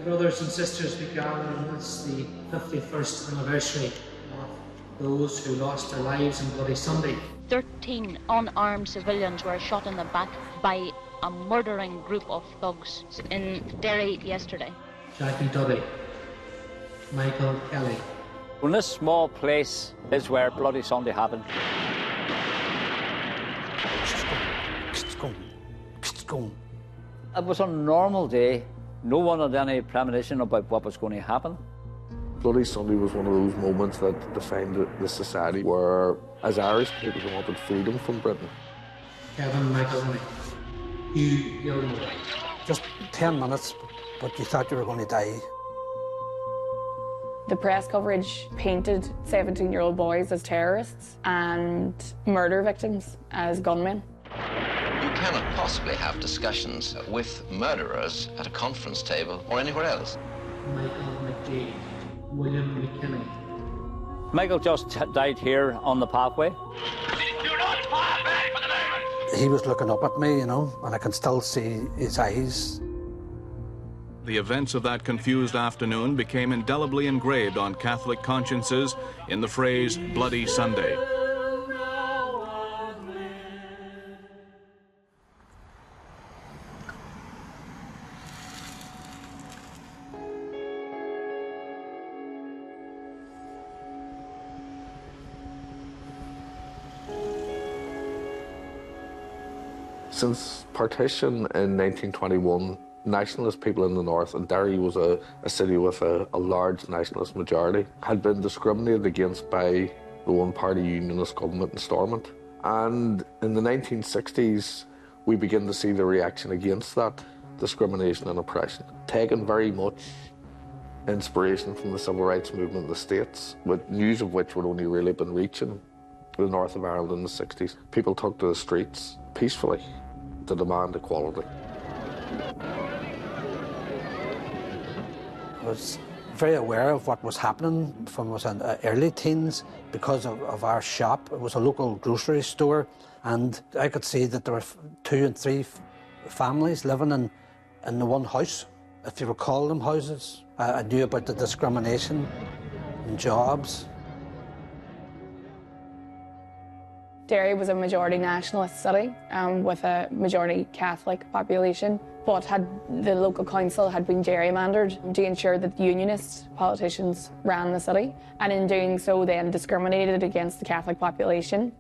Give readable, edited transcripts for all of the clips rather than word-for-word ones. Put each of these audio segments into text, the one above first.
Brothers and sisters, we gather on this, the 51st anniversary of those who lost their lives on Bloody Sunday. 13 unarmed civilians were shot in the back by a murdering group of thugs in Deri yesterday. Jackie Duddy, Michael Kelly. Well, this small place is where Bloody Sunday happened. It was a normal day. No one had any premonition about what was going to happen. Bloody Sunday was one of those moments that defined the society where, as Irish people, we wanted freedom from Britain. Kevin McElhenney, Hugh Gilmore. Just 10 minutes, but you thought you were going to die. The press coverage painted 17-year-old boys as terrorists and murder victims as gunmen. You cannot possibly have discussions with murderers at a conference table or anywhere else. Michael McDade, William McKinney. Michael just died here on the pathway. Do not fire back for the moment! He was looking up at me, you know, and I can still see his eyes. The events of that confused afternoon became indelibly engraved on Catholic consciences in the phrase Bloody Sunday. Since partition in 1921, nationalist people in the north, and Derry was a city with a large nationalist majority, had been discriminated against by the one-party unionist government in Stormont. And in the 1960s, we begin to see the reaction against that discrimination and oppression, taken very much inspiration from the civil rights movement in the States, with news of which would only really been reaching the north of Ireland in the 60s. People took to the streets peacefully to demand equality. I was very aware of what was happening from was in early teens because of our shop. It was a local grocery store, and I could see that there were 2 and 3 families living in the one house, if you recall them houses. I knew about the discrimination in jobs. Deri was a majority nationalist city with a majority Catholic population, but the local council had been gerrymandered to ensure that unionist politicians ran the city, and in doing so then discriminated against the Catholic population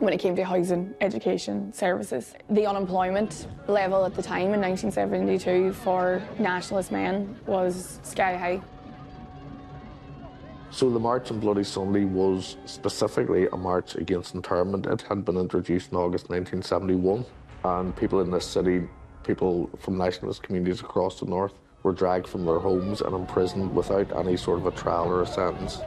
when it came to housing, education, services. The unemployment level at the time in 1972 for nationalist men was sky high. So the March on Bloody Sunday was specifically a march against internment. It had been introduced in August 1971, and people in this city, people from nationalist communities across the north, were dragged from their homes and imprisoned without any sort of a trial or a sentence.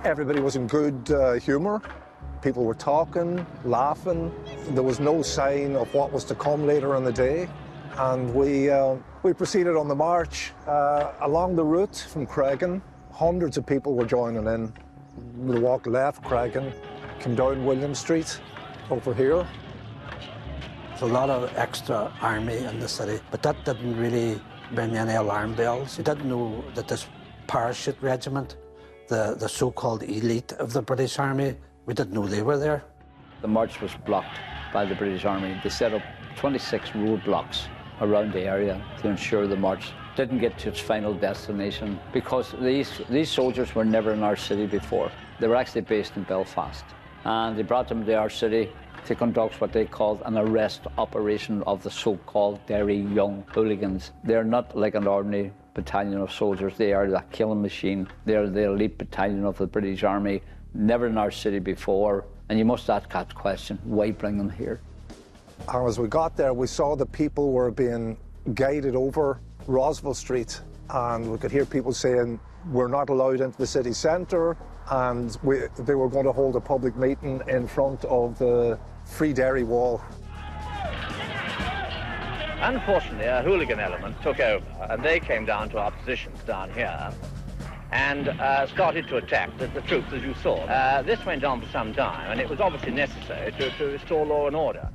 Everybody was in good humour. People were talking, laughing. There was no sign of what was to come later in the day. And we proceeded on the march along the route from Craigan. Hundreds of people were joining in. We walked left Craigan, came down William Street, over here. There's a lot of extra army in the city, but that didn't really ring any alarm bells. You didn't know that this parachute regiment, the so-called elite of the British Army, we didn't know they were there. The march was blocked by the British Army. They set up 26 roadblocks around the area to ensure the march didn't get to its final destination, because these soldiers were never in our city before. They were actually based in Belfast, and they brought them to our city to conduct what they called an arrest operation of the so-called Deri young hooligans. They're not like an ordinary battalion of soldiers. They are the killing machine. They're the elite battalion of the British Army, never in our city before. And you must ask that question, why bring them here? And as we got there, we saw that people were being guided over Roswell Street, and we could hear people saying, we're not allowed into the city centre, and they were going to hold a public meeting in front of the Free Dairy Wall. Unfortunately, a hooligan element took over, and they came down to our positions down here. and started to attack the troops, as you saw. This went on for some time, and it was obviously necessary to restore law and order.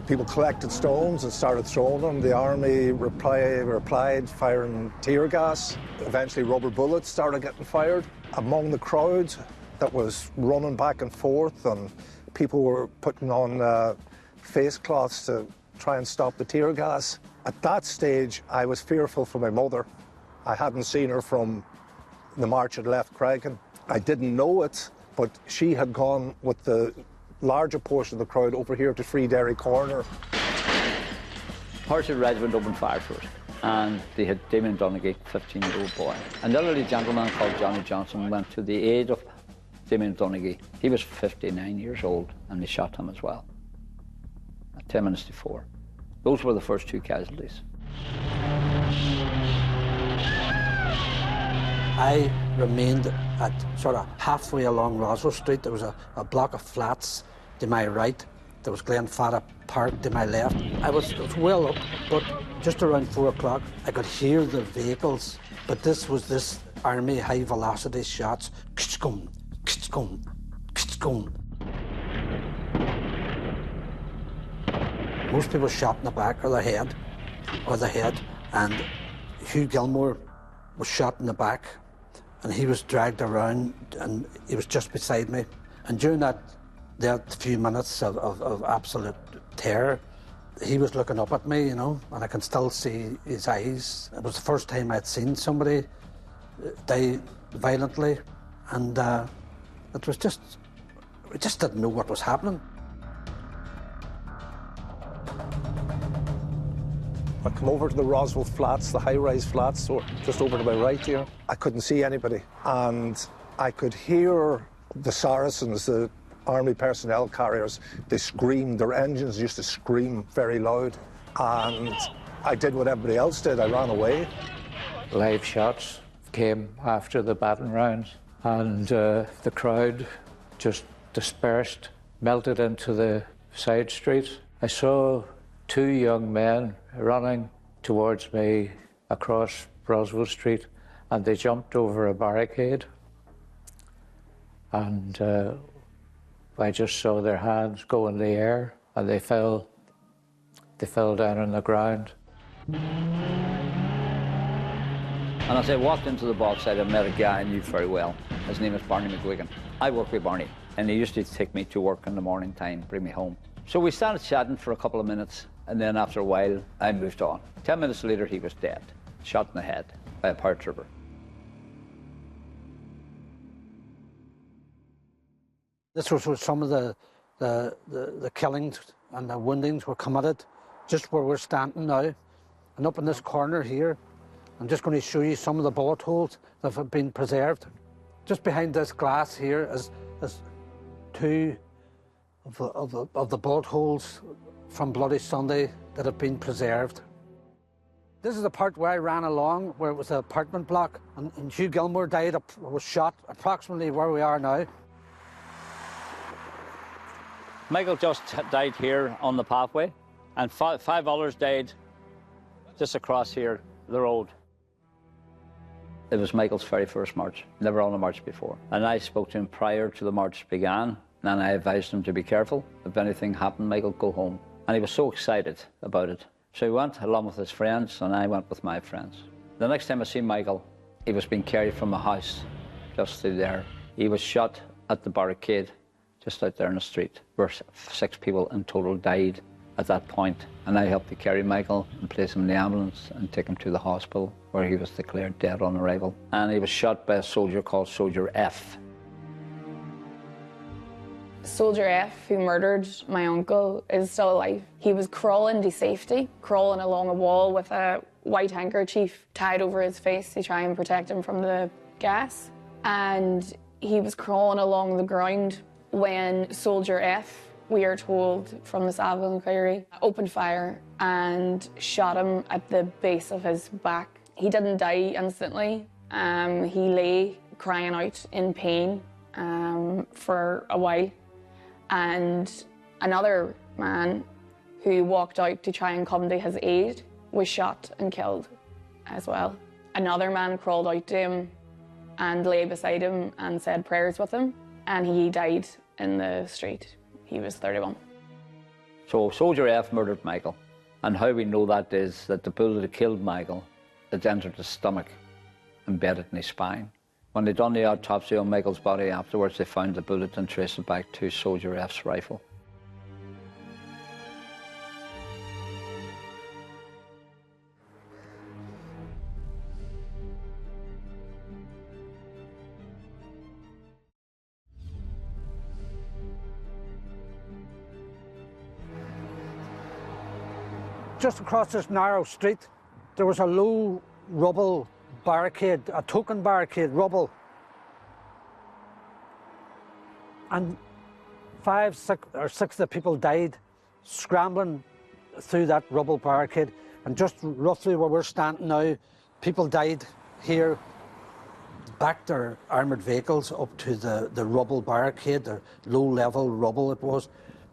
People collected stones and started throwing them. The army replied, firing tear gas. Eventually rubber bullets started getting fired. Among the crowd that was running back and forth, and people were putting on face cloths to try and stop the tear gas. At that stage, I was fearful for my mother. I hadn't seen her from the march had left Craigan. I didn't know it, but she had gone with the larger portion of the crowd over here to Free Dairy Corner. Horse Regiment opened fire first, and they had Damien Donaghy, 15-year-old boy. An elderly gentleman called Johnny Johnson went to the aid of Damien Donaghy. He was 59 years old, and they shot him as well, at 10 minutes to 4. Those were the first 2 casualties. I remained at sort of halfway along Roswell Street. There was a block of flats to my right. There was Glenfada Park to my left. It was well up, but just around 4 o'clock, I could hear the vehicles. But this army high-velocity shots. Ksh-kum, ksh-kum, ksh-kum. Most people shot in the back or the head, and Hugh Gilmore was shot in the back, and he was dragged around, and he was just beside me. And during that few minutes of absolute terror, he was looking up at me, you know, and I can still see his eyes. It was the first time I'd seen somebody die violently, and it was just, we just didn't know what was happening. I come over to the Roswell flats, the high-rise flats, so just over to my right here. I couldn't see anybody, and I could hear the Saracens, the army personnel carriers. They screamed, their engines used to scream very loud, and I did what everybody else did, I ran away. Live shots came after the battering rounds, and the crowd just dispersed, melted into the side streets. I saw 2 young men running towards me across Roswell Street, and they jumped over a barricade, and I just saw their hands go in the air, and they fell down on the ground. And as I walked into the box, I met a guy I knew very well. His name is Barney McGuigan. I worked with Barney, and he used to take me to work in the morning time, bring me home. So we started chatting for a couple of minutes, and then after a while, I moved on. 10 minutes later, he was dead, shot in the head by a paratrooper. This was where some of the killings and the woundings were committed, just where we're standing now. And up in this corner here, I'm just going to show you some of the bullet holes that have been preserved. Just behind this glass here is 2 of the bullet holes from Bloody Sunday that have been preserved. This is the part where I ran along, where it was an apartment block, and Hugh Gilmore died, was shot approximately where we are now. Michael just died here on the pathway, and 5 others died just across here, the road. It was Michael's very first march, never on a march before. And I spoke to him prior to the march began, and I advised him to be careful. If anything happened, Michael, go home. And he was so excited about it. So he went along with his friends, and I went with my friends. The next time I see Michael, he was being carried from a house just through there. He was shot at the barricade just out there in the street, where 6 people in total died at that point. And I helped to carry Michael and place him in the ambulance and take him to the hospital, where he was declared dead on arrival. And he was shot by a soldier called Soldier F. Soldier F, who murdered my uncle, is still alive. He was crawling to safety, crawling along a wall with a white handkerchief tied over his face to try and protect him from the gas. And he was crawling along the ground when Soldier F, we are told from the Savile inquiry, opened fire and shot him at the base of his back. He didn't die instantly. He lay crying out in pain for a while. And another man who walked out to try and come to his aid was shot and killed as well. Another man crawled out to him and lay beside him and said prayers with him, and he died in the street. He was 31. So Soldier F murdered Michael, and how we know that is that the bullet that killed Michael had entered his stomach, embedded in his spine. When they done the autopsy on Michael's body afterwards, they found the bullet and traced it back to Soldier F's rifle. Just across this narrow street, there was a low rubble barricade, a token barricade, rubble. And 5, 6 of the people died scrambling through that rubble barricade. And just roughly where we're standing now, people died here, backed their armoured vehicles up to the rubble barricade, the low-level rubble it was,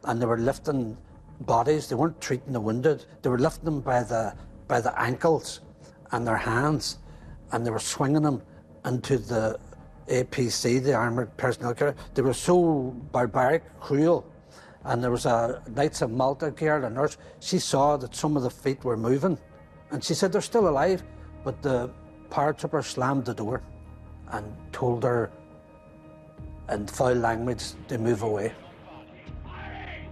and they were lifting bodies. They weren't treating the wounded. They were lifting them by the ankles and their hands, and they were swinging them into the APC, the Armoured Personnel Carrier. They were so barbaric, cruel. And there was a Knights of Malta girl, a nurse. She saw that some of the feet were moving, and she said they're still alive, but the paratrooper slammed the door and told her in foul language to move away.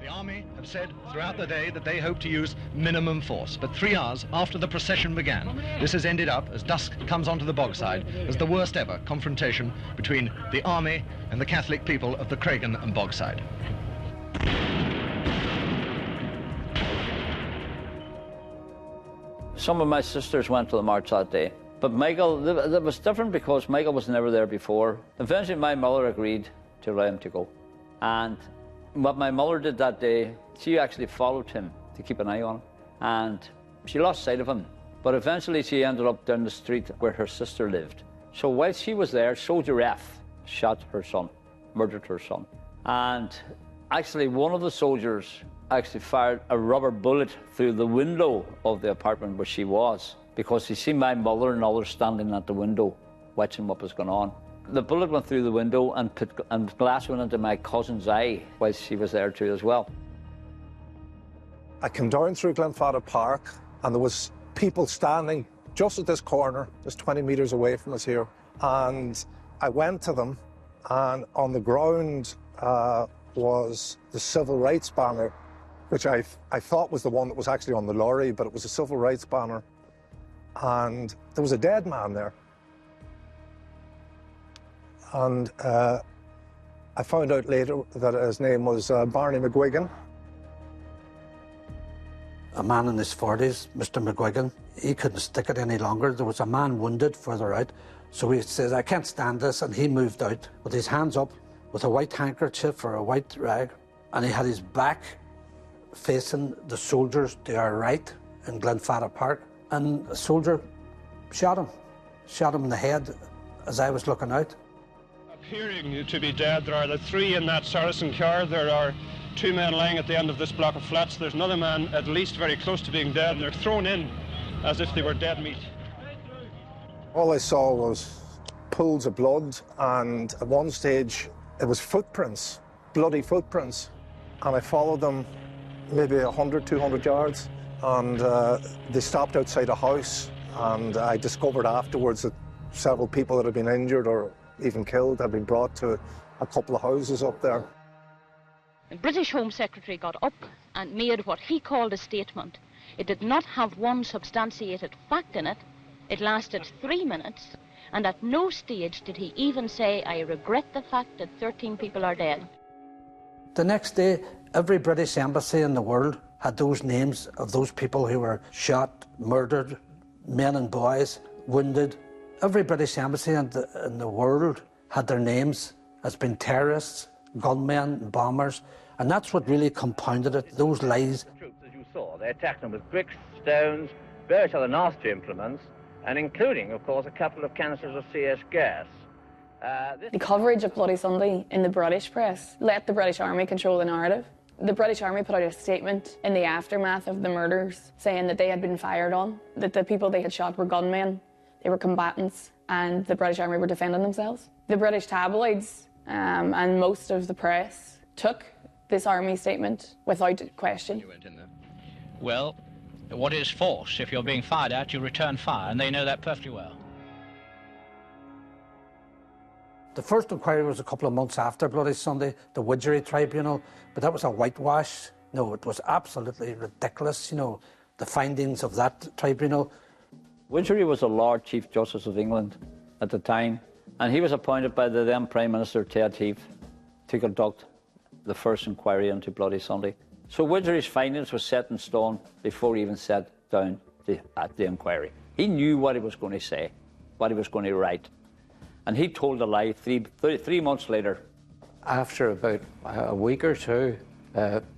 The army have said throughout the day that they hope to use minimum force, but 3 hours after the procession began, this has ended up, as dusk comes onto the bogside, as the worst ever confrontation between the army and the Catholic people of the Craigan and Bogside. Some of my sisters went to the march that day, but Michael, that was different because Michael was never there before. Eventually my mother agreed to allow him to go. And what my mother did that day, she actually followed him to keep an eye on him, and she lost sight of him. But eventually she ended up down the street where her sister lived. So while she was there, Soldier F shot her son, murdered her son. And actually one of the soldiers actually fired a rubber bullet through the window of the apartment where she was, because he seen my mother and others standing at the window watching what was going on. The bullet went through the window and glass went into my cousin's eye while she was there too as well. I came down through Glenfadda Park, and there was people standing just at this corner, just 20 metres away from us here. And I went to them, and on the ground was the civil rights banner, which I thought was the one that was actually on the lorry, but it was a civil rights banner. And there was a dead man there. And I found out later that his name was Barney McGuigan. A man in his 40s, Mr. McGuigan, he couldn't stick it any longer. There was a man wounded further out. So he says, I can't stand this, and he moved out with his hands up, with a white handkerchief or a white rag, and he had his back facing the soldiers to our right in Glenfadda Park, and a soldier shot him in the head as I was looking out. Appearing to be dead, there are the 3 in that Saracen car. There are 2 men lying at the end of this block of flats. There's another man at least very close to being dead, and they're thrown in as if they were dead meat. All I saw was pools of blood, and at one stage it was footprints, bloody footprints, and I followed them maybe 100, 200 yards, and they stopped outside a house, and I discovered afterwards that several people that had been injured or even killed had been brought to a couple of houses up there. The British Home Secretary got up and made what he called a statement. It did not have one substantiated fact in it. It lasted 3 minutes, and at no stage did he even say, I regret the fact that 13 people are dead. The next day, every British embassy in the world had those names of those people who were shot, murdered, men and boys, wounded. Every British embassy in the world had their names as being terrorists, gunmen, bombers, and that's what really compounded it, those lies. The troops, as you saw, they attacked them with bricks, stones, various other nasty implements, and including, of course, a couple of canisters of CS gas. The coverage of Bloody Sunday in the British press let the British Army control the narrative. The British Army put out a statement in the aftermath of the murders saying that they had been fired on, that the people they had shot were gunmen. They were combatants and the British Army were defending themselves. The British tabloids and most of the press took this army statement without question. Well, what is force? If you're being fired at, you return fire, and they know that perfectly well. The first inquiry was a couple of months after Bloody Sunday, the Widgery Tribunal, but that was a whitewash. No, it was absolutely ridiculous, you know, the findings of that tribunal. Widgery was the Lord Chief Justice of England at the time, and he was appointed by the then Prime Minister Ted Heath to conduct the first inquiry into Bloody Sunday. So Widgery's findings were set in stone before he even sat down at the inquiry. He knew what he was going to say, what he was going to write. And he told a lie 3 months later. After about a week or two,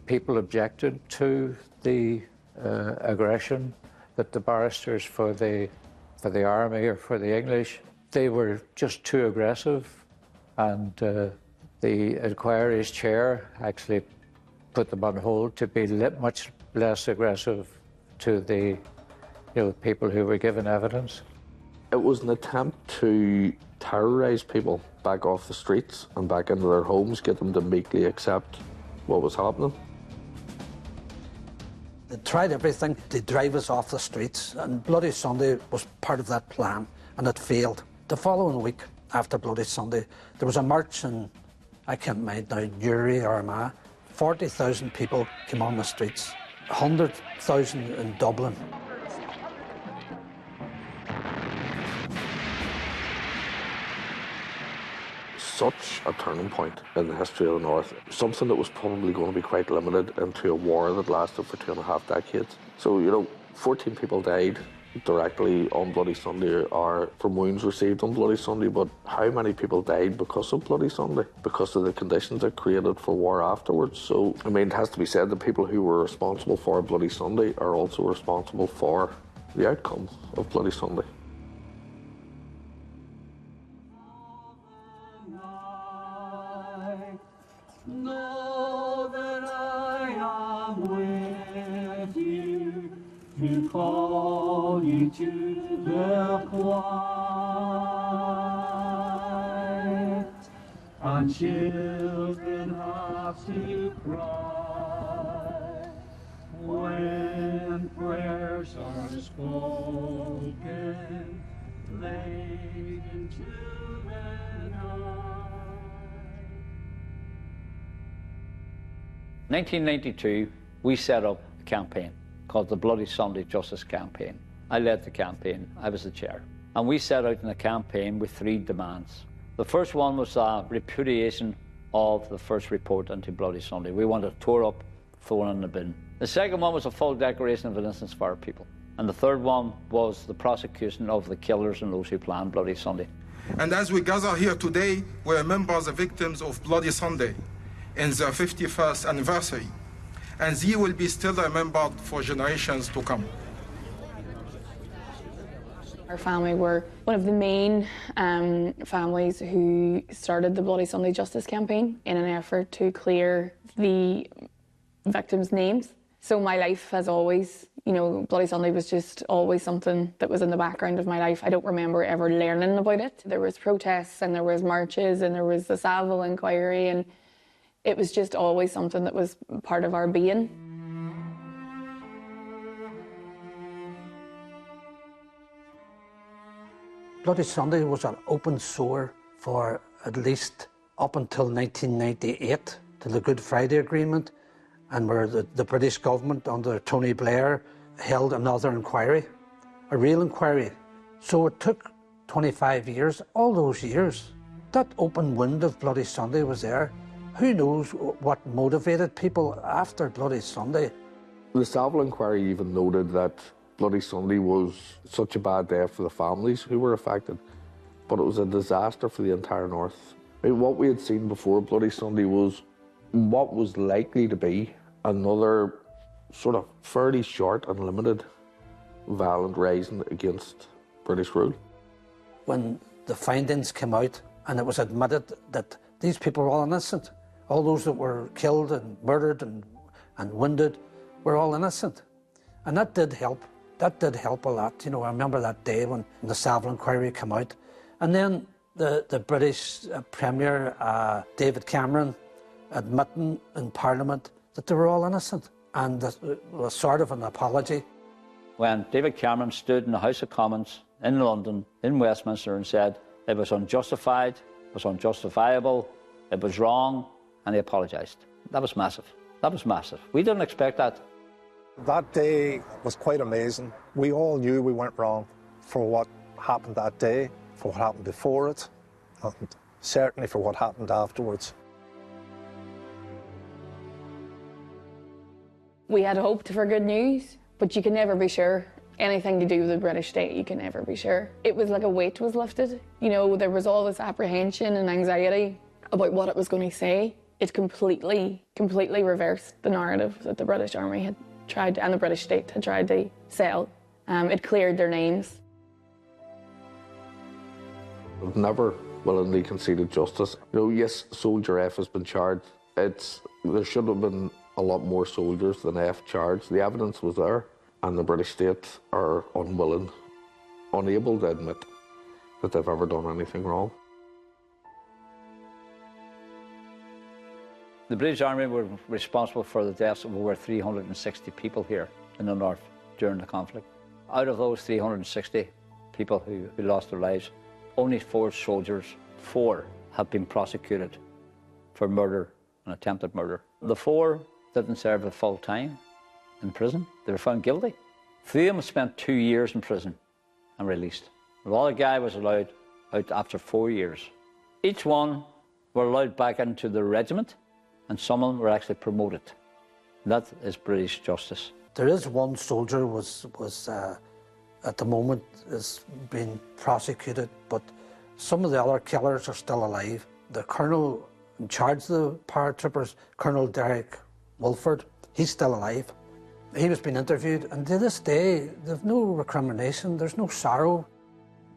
people objected to the aggression that the barristers for the army or for the English, they were just too aggressive. And the inquiry's chair actually put them on hold to be much less aggressive to the people who were given evidence. It was an attempt to terrorise people back off the streets and back into their homes, get them to meekly accept what was happening. They tried everything to drive us off the streets, and Bloody Sunday was part of that plan, and it failed. The following week, after Bloody Sunday, there was a march in, I can't mind now, Dewry or Armagh. 40,000 people came on the streets, 100,000 in Dublin. Such a turning point in the history of the North, something that was probably going to be quite limited into a war that lasted for 2.5 decades. So, 14 people died directly on Bloody Sunday or from wounds received on Bloody Sunday, but how many people died because of Bloody Sunday? Because of the conditions it created for war afterwards. So, it has to be said that people who were responsible for Bloody Sunday are also responsible for the outcome of Bloody Sunday. Know that I am with you to call you to the quiet, and children have to cry when prayers are spoken late into the night. 1992, we set up a campaign called the Bloody Sunday Justice Campaign. I led the campaign, I was the chair. And we set out in the campaign with 3 demands. The first one was a repudiation of the first report into Bloody Sunday. We wanted it tore up, thrown in the bin. The second one was a full declaration of innocence for our people. And the third one was the prosecution of the killers and those who planned Bloody Sunday. And as we gather here today, we remember the victims of Bloody Sunday in their 51st anniversary, and they will be still remembered for generations to come. Our family were one of the main families who started the Bloody Sunday Justice Campaign in an effort to clear the victims' names. So my life has always, Bloody Sunday was just always something that was in the background of my life. I don't remember ever learning about it. There was protests and there was marches and there was the Savile inquiry, and it was just always something that was part of our being. Bloody Sunday was an open sore for at least up until 1998, till the Good Friday Agreement, and where the British government under Tony Blair held another inquiry, a real inquiry. So it took 25 years, all those years. That open wound of Bloody Sunday was there. Who knows what motivated people after Bloody Sunday? The Savile inquiry even noted that Bloody Sunday was such a bad day for the families who were affected, but it was a disaster for the entire North. What we had seen before Bloody Sunday was what was likely to be another sort of fairly short and limited violent rising against British rule. When the findings came out and it was admitted that these people were all innocent, all those that were killed and murdered and wounded were all innocent. And that did help That did help a lot. You know, I remember that day when the Savile inquiry came out. And then the British Premier, David Cameron, admitting in Parliament that they were all innocent. And that was sort of an apology. When David Cameron stood in the House of Commons in London, in Westminster, and said it was unjustified, it was unjustifiable, it was wrong, and he apologised. That was massive. That was massive. We didn't expect that. That day was quite amazing. We all knew we went wrong for what happened that day, for what happened before it, and certainly for what happened afterwards. We had hoped for good news, but you can never be sure. Anything to do with the British state, you can never be sure. It was like a weight was lifted. You know, there was all this apprehension and anxiety about what it was going to say. It completely reversed the narrative that the British Army had tried, and the British state had tried to sell. It cleared their names. I've never willingly conceded justice. You know, yes, Soldier F has been charged. There should have been a lot more soldiers than F charged. The evidence was there, and the British state are unwilling, unable to admit that they've ever done anything wrong. The British Army were responsible for the deaths of over 360 people here in the north during the conflict. Out of those 360 people who lost their lives, only 4 soldiers, 4 have been prosecuted for murder and attempted murder. The 4 didn't serve a full time in prison. They were found guilty. 3 of them spent 2 years in prison and released. The other guy was allowed out after 4 years. Each one were allowed back into the regiment, and some of them were actually promoted. That is British justice. There is one soldier was at the moment is being prosecuted, but some of the other killers are still alive. The colonel in charge of the paratroopers, Colonel Derek Wolford, he's still alive. He was being interviewed, and to this day, there's no recrimination, there's no sorrow.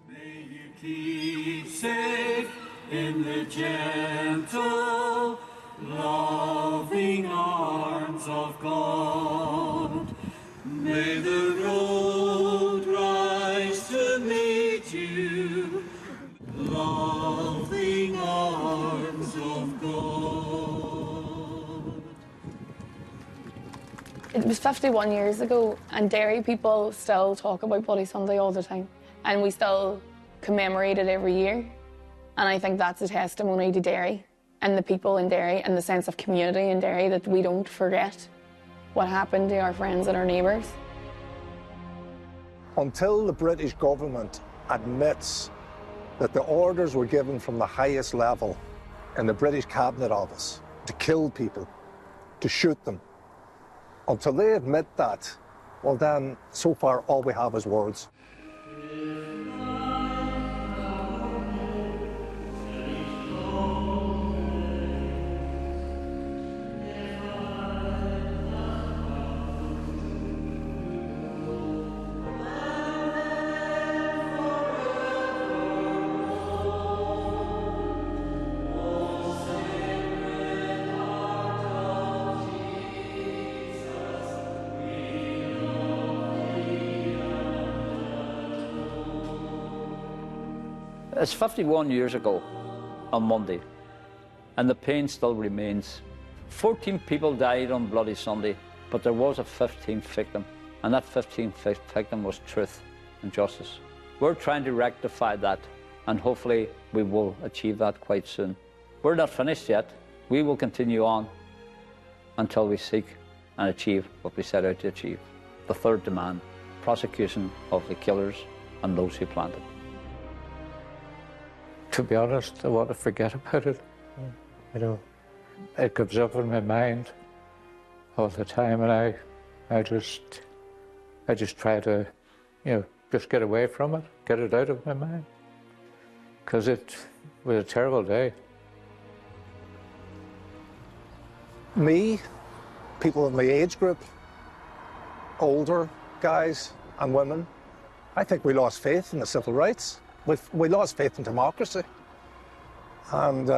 May you keep safe in the gentle, loving arms of God. May the road rise to meet you, loving arms of God. It was 51 years ago, and Derry people still talk about Bloody Sunday all the time, and we still commemorate it every year. And I think that's a testimony to Derry and the people in Derry and the sense of community in Derry, that we don't forget what happened to our friends and our neighbours. Until the British government admits that the orders were given from the highest level in the British Cabinet Office to kill people, to shoot them, until they admit that, well then, so far all we have is words. It's 51 years ago on Monday, and the pain still remains. 14 people died on Bloody Sunday, but there was a 15th victim, and that 15th victim was truth and justice. We're trying to rectify that, and hopefully we will achieve that quite soon. We're not finished yet. We will continue on until we seek and achieve what we set out to achieve. The third demand, prosecution of the killers and those who planted. To be honest, I want to forget about it. You know, it comes up in my mind all the time, and I just try to, you know, just get away from it, get it out of my mind, because it was a terrible day. Me, people in my age group, older guys and women, I think we lost faith in the civil rights. We lost faith in democracy. And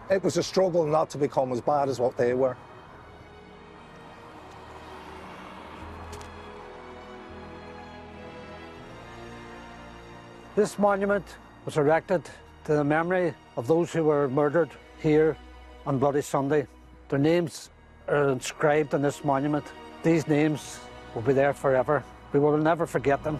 it was a struggle not to become as bad as what they were. This monument was erected to the memory of those who were murdered here on Bloody Sunday. Their names are inscribed on this monument. These names will be there forever. We will never forget them.